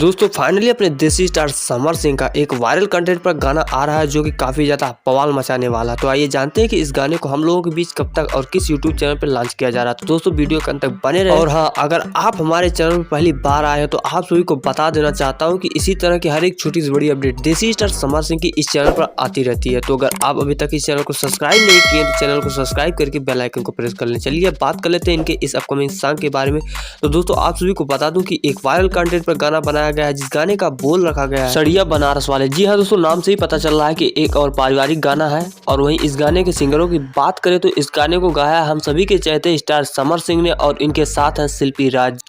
दोस्तों फाइनली अपने देसी स्टार समर सिंह का एक वायरल कंटेंट पर गाना आ रहा है जो कि काफ़ी ज़्यादा बवाल मचाने वाला। तो आइए जानते हैं कि इस गाने को हम लोगों के बीच कब तक और किस यूट्यूब चैनल पर लॉन्च किया जा रहा है। तो दोस्तों वीडियो के अंत तक बने रहे। और हाँ, अगर आप हमारे चैनल पर पहली बार आए हैं तो आप सभी को बता देना चाहता हूँ कि इसी तरह की हर एक छोटी से बड़ी अपडेट देसी स्टार समर सिंह की इस चैनल पर आती रहती है। तो अगर आप अभी तक इस चैनल को सब्सक्राइब नहीं किए तो चैनल को सब्सक्राइब करके बेल आइकन को प्रेस कर लें। चलिए बात कर लेते हैं इनके इस अपकमिंग सॉन्ग के बारे में। तो दोस्तों आप सभी को बता दूं कि एक वायरल कंटेंट पर गाना बनाया गया है जिस गाने का बोल रखा गया है सड़िया बनारस वाले। जी हाँ दोस्तों, नाम से ही पता चल रहा है कि एक और पारिवारिक गाना है। और वहीं इस गाने के सिंगरों की बात करें तो इस गाने को गाया हम सभी के चहेते स्टार समर सिंह ने और इनके साथ है शिल्पी राज।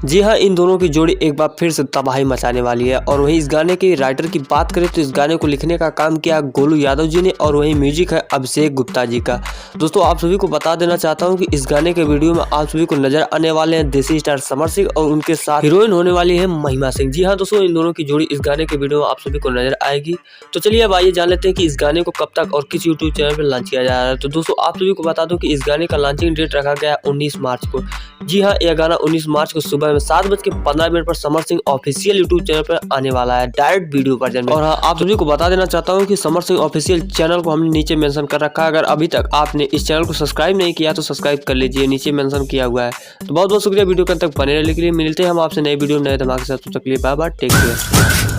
जी हाँ, इन दोनों की जोड़ी एक बार फिर से तबाही मचाने वाली है। और वहीं इस गाने के राइटर की बात करें तो इस गाने को लिखने का काम किया गोलू यादव जी ने और वहीं म्यूजिक है अभिषेक गुप्ता जी का। दोस्तों आप सभी को बता देना चाहता हूं कि इस गाने के वीडियो में आप सभी को नजर आने वाले हैं देसी स्टार समर सिंह और उनके साथ हीरोइन होने वाली है महिमा सिंह। जी हाँ दोस्तों, इन दोनों की जोड़ी इस गाने के वीडियो में आप सभी को नजर आएगी। तो चलिए अब आइए जान लेते हैं कि इस गाने को कब तक और किस यूट्यूब चैनल पर लॉन्च किया जा रहा है। तो दोस्तों आप सभी को बता दूं कि इस गाने का लॉन्चिंग डेट रखा गया 19 मार्च को। जी हाँ, यह गाना 19 मार्च को सुबह में 7:15 पर Samar Singh official YouTube channel पर आने वाला है डायरेक्ट वीडियो वर्जन में। और हाँ, आप सभी को बता देना चाहता हूँ कि समर सिंह ऑफिशियल चैनल को हमने नीचे मेंशन कर रखा है। अगर अभी तक आपने इस चैनल को सब्सक्राइब नहीं किया तो सब्सक्राइब कर लीजिए, नीचे मेंशन किया हुआ है। तो बहुत बहुत शुक्रिया वीडियो के अंत तक बने रहने के लिए। मिलते हैं हम आपसे नई वीडियो नए धमाके के साथ। तब तक के लिए बाय बाय, टेक केयर।